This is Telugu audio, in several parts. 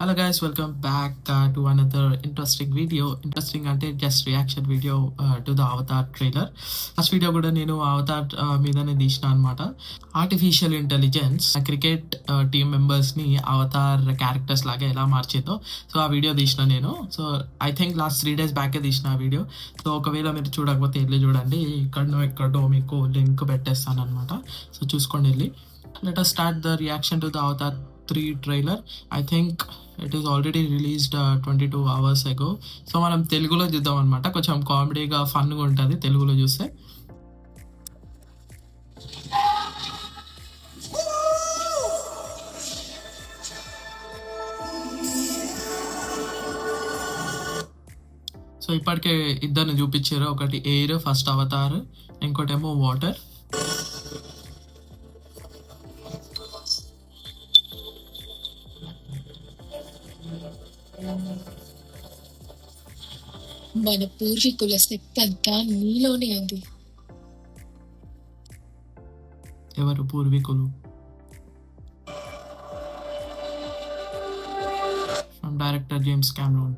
Hello guys, welcome back to another interesting video. Interesting ante just reaction video to the Avatar trailer. Last video kuda nenu Avatar meedane teesina anamata. Artificial intelligence cricket team members ni Avatar characters laga ela marchedo. So ఆ వీడియో తీసిన నేను. So I think last 3 days బ్యాకే తీసిన ఆ వీడియో. సో ఒకవేళ మీరు చూడకపోతే వెళ్ళి చూడండి. ఎక్కడో మీకు లింక్ పెట్టేస్తాను అనమాట. సో చూసుకోండి వెళ్ళి. Let us start the reaction to the Avatar 3 trailer. I think it is already released 22 hours ago. So మనం తెలుగులో చూద్దాం అనమాట. కొంచెం కామెడీగా ఫన్గా ఉంటుంది తెలుగులో చూస్తే. సో ఇప్పటికే ఇద్దరిని చూపించారు. ఒకటి ఎయిర్ ఫస్ట్ అవతార్, ఇంకోటేమో వాటర్. మన పూర్వీకుల శక్తి అంతా నీలోనే ఉంది. ఎవరు పూర్వీకులు? From director James Cameron.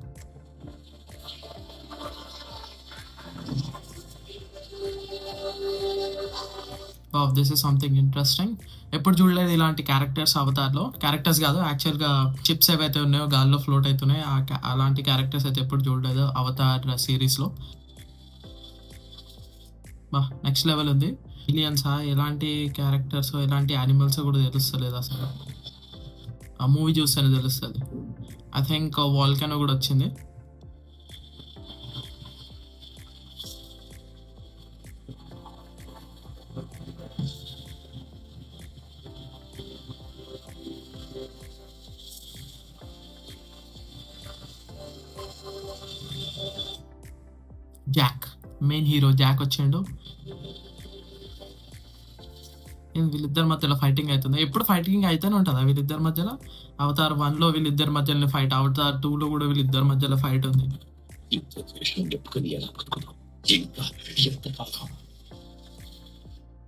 Wow, this is something interesting. ఎప్పుడు చూడలేదు ఇలాంటి క్యారెక్టర్స్ అవతార్లో. క్యారెక్టర్స్ కాదు, యాక్చువల్గా చిప్స్ ఏవైతే ఉన్నాయో గాల్లో ఫ్లోట్ అవుతున్నాయో అలాంటి క్యారెక్టర్స్ అయితే ఎప్పుడు చూడలేదు అవతార్ సిరీస్లో. బా, నెక్స్ట్ లెవెల్ ఉంది. మిలియన్సా, ఎలాంటి క్యారెక్టర్స్ ఎలాంటి యానిమల్స్ కూడా తెలుస్తలేదు అసలు. ఆ మూవీ చూస్తేనే తెలుస్తుంది. ఐ థింక్ వాల్కనో కూడా వచ్చింది. జాక్, మెయిన్ హీరో జాక్ వచ్చిండు. వీళ్ళిద్దరి మధ్యలో ఫైటింగ్ అవుతుంది. ఎప్పుడు ఫైటింగ్ అయితేనే ఉంటుందా వీళ్ళిద్దరి మధ్యలో? అవతార్ 1లో వీళ్ళిద్దరి మధ్యలో ఫైట్, అవతార్ 2లో కూడా వీళ్ళిద్దరి మధ్యలో ఫైట్ ఉంది.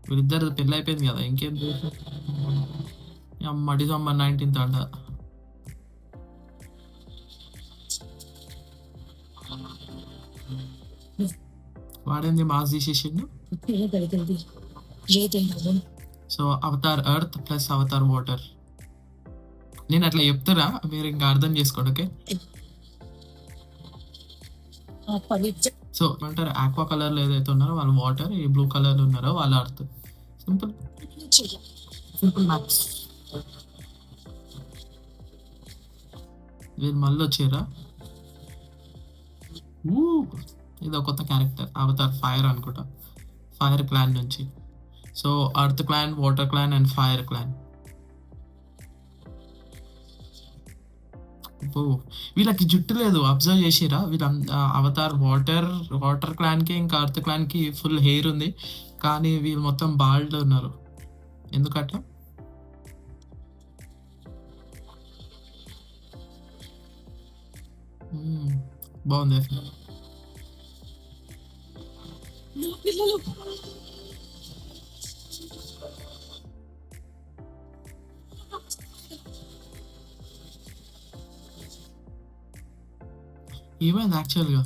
వీళ్ళిద్దరు పెళ్ళి అయిపోయింది కదా, ఇంకేం December 19th అంట. వాడేంది మాస్ తీసేసిండు. So Avatar earth plus Avatar water. నేను అట్లా చెప్తురా, మీరు ఇంకా అర్థం చేసుకోండి. ఓకే, సో అంటారు ఆక్వా కలర్లో ఏదైతే ఉన్నారో వాళ్ళు వాటర్, ఈ బ్లూ కలర్లో ఉన్నారో వాళ్ళు అర్త్. Simple simple maths. వీళ్ళు మళ్ళీ వచ్చారా? ఇది ఒక కొత్త క్యారెక్టర్, అవతార్ ఫైర్ అనుకుంటా, ఫైర్ క్లాన్ నుంచి. So earth clan, water clan and fire clan. వీళ్ళకి జుట్టు లేదు, అబ్జర్వ్ చేసిరా? వీళ్ళ అవతార్ వాటర్ క్లాన్కి ఇంకా అర్త్ క్లాన్కి ఫుల్ హెయిర్ ఉంది, కానీ వీళ్ళు మొత్తం బాల్డ్ ఉన్నారు. ఎందుకట్లా? బాగుంది. ఏమైంది యాక్చువల్గా?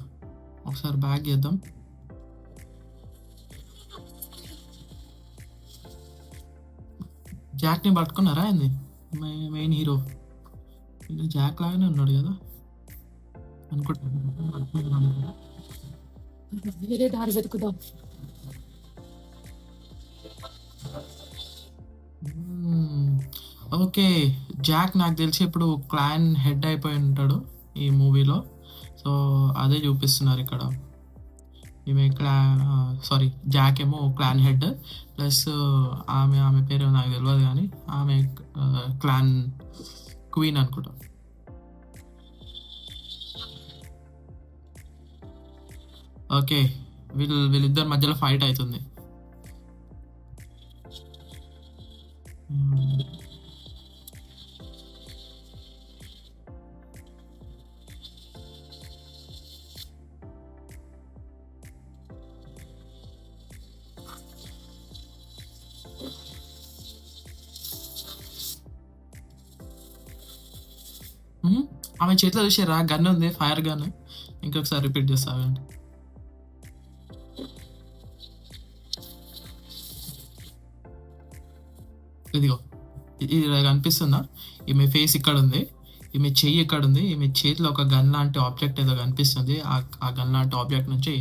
ఒకసారి బ్యాక్ చేద్దాం. జాక్ని పట్టుకున్నారా ఏంది? మెయిన్ హీరో జాక్ లాగానే ఉన్నాడు కదా అనుకుంటున్నాను. వేరే దారి వెతుకుదాం. ఓకే, జాక్ నాకు తెలిసి ఇప్పుడు క్లాన్ హెడ్ అయిపోయి ఉంటాడు ఈ మూవీలో. సో అదే చూపిస్తున్నారు ఇక్కడ. ఈమె జాక్ ఏమో క్లాన్ హెడ్, ప్లస్ ఆమె పేరు నాకు తెలియదు, కానీ ఆమె క్లాన్ క్వీన్ అనుకుంటా. ఓకే, వీళ్ళిద్దరి మధ్యలో ఫైట్ అవుతుంది. ఆమె చేతిలో చూసారా గన్ ఉంది, ఫైర్ గన్. ఇంకొకసారి రిపీట్ చేస్తానండి. ఇదిగో ఇది కనిపిస్తుందా? ఈమె ఫేస్ ఇక్కడ ఉంది, ఈమె చెయ్యి ఇక్కడ ఉంది, ఈమె చేతిలో ఒక గన్ లాంటి ఆబ్జెక్ట్ ఏదో కనిపిస్తుంది. ఆ గన్ లాంటి ఆబ్జెక్ట్ నుంచి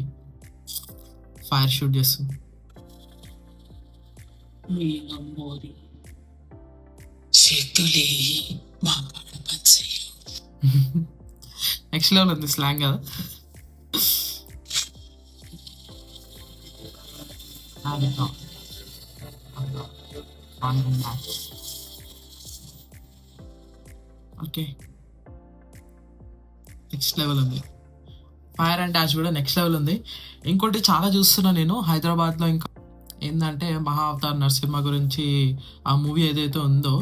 ఫైర్ షూట్ చేస్తుంది. మీ అమ్మోరి చేతులే మా నెక్స్ట్ లెవెల్ ఉంది స్లాంగ్ కదా. ఓకే, నెక్స్ట్ లెవెల్ ఉంది. ఫైర్ అండ్ డాష్ కూడా నెక్స్ట్ లెవెల్ ఉంది. ఇంకోటి చాలా చూస్తున్నా నేను హైదరాబాద్లో, ఇంకా ఏంటంటే మహా అవతార్ నరసింహ గురించి ఆ మూవీ ఏదైతే ఉందో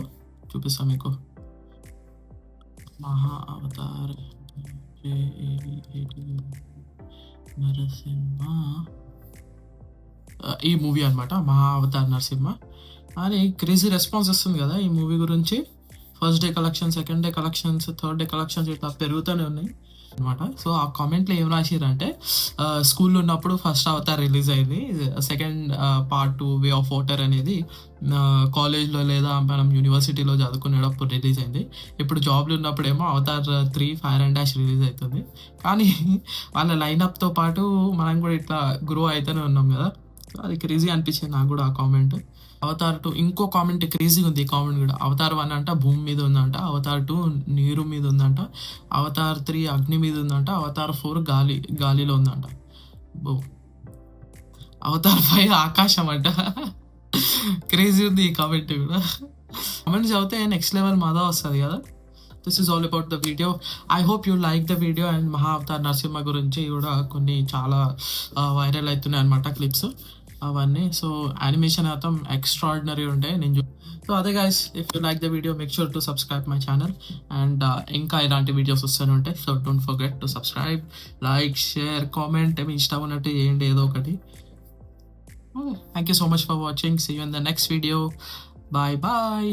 చూపిస్తాను మీకు. మహా అవతార్ నరసింహ, ఈ మూవీ అనమాట మహా అవతార్ నరసింహ అని క్రేజీ రెస్పాన్స్ వస్తుంది కదా ఈ మూవీ గురించి. First day collection, second day collections, third day collections ఇట్లా పెరుగుతూనే ఉన్నాయి అనమాట. సో ఆ కామెంట్లో ఏం రాసిరంటే, స్కూల్లో ఉన్నప్పుడు ఫస్ట్ అవతార్ రిలీజ్ అయింది, second part 2 way of water అనేది కాలేజ్లో లేదా మనం యూనివర్సిటీలో చదువుకునేటప్పుడు రిలీజ్ అయింది. ఇప్పుడు జాబ్లో ఉన్నప్పుడేమో Avatar 3 fire and ash release అవుతుంది. కానీ వాళ్ళ లైనప్తో పాటు మనం కూడా ఇట్లా గ్రో అవుతూనే ఉన్నాం కదా. సో అది క్రేజీ అనిపించింది నాకు కూడా ఆ కామెంట్. అవతార్ 2 ఇంకో కామెంట్ క్రేజీగా ఉంది. ఈ కామెంట్ కూడా అవతార్ 1 అంట భూమి మీద ఉందంట, అవతార్ 2 నీరు మీద ఉందంట, అవతార్ 3 అగ్ని మీద ఉందంట, అవతార్ 4 గాలిలో ఉందంట, అవతార్ 5 ఆకాశం అంట. క్రేజీ ఉంది ఈ కామెంట్ కూడా. కామెంట్ చదివితే నెక్స్ట్ లెవెల్ మదా వస్తుంది కదా. This is all about the video. I hope you like the video. And Maha Avatar Narasimha గురించి కూడా కొన్ని చాలా వైరల్ అవుతున్నాయి అనమాట క్లిప్స్ అవన్నీ. సో యానిమేషన్ మాత్రం ఎక్స్ట్రాడినరీ ఉంటాయి. సో అదే guys, if you like the video make sure to subscribe my channel. And ఇంకా ఇలాంటి వీడియోస్ వస్తూనే ఉంటాయి. So don't forget to subscribe, like, share, comment. మీ ఇష్టం ఉన్నట్టు చేయండి ఏదో ఒకటి. Thank you so much for watching. See you in the next video. Bye bye.